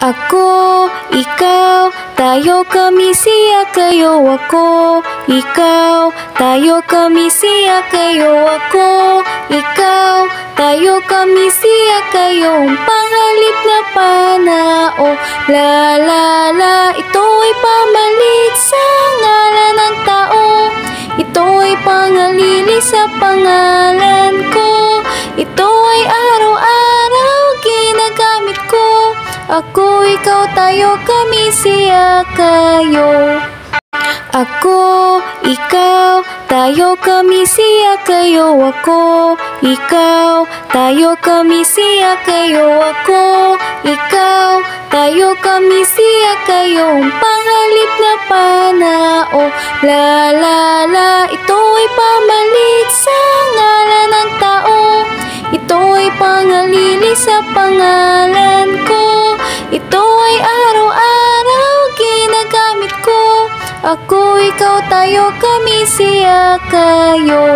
Ako, ikaw, tayo, kami, siya, kayo, ako. Ikaw, tayo, kami, siya, kayo, ako. Ikaw, tayo, kami, siya, kayo. Panghalip na panao. La la la, ito'y pamalit sa ngalan ng tao. Ito'y pangalili sa pangalan ko. Ito ay araw-araw ginagamit ko. Ako, ikaw, tayo, kami, siya, kayo. Ako, ikaw, tayo, kami, siya, kayo, ako. Ikaw, tayo, kami, siya, kayo, ako. Ikaw, tayo, kami, siya, kayo. Panghalip na panao. La la la, ito'y pamalit sa ngalan ng tao. Ito'y pangalili sa pangalan ko. Ito ay araw-araw ginagamit ko. Ako, ikaw, tayo, kami, siya, kayo.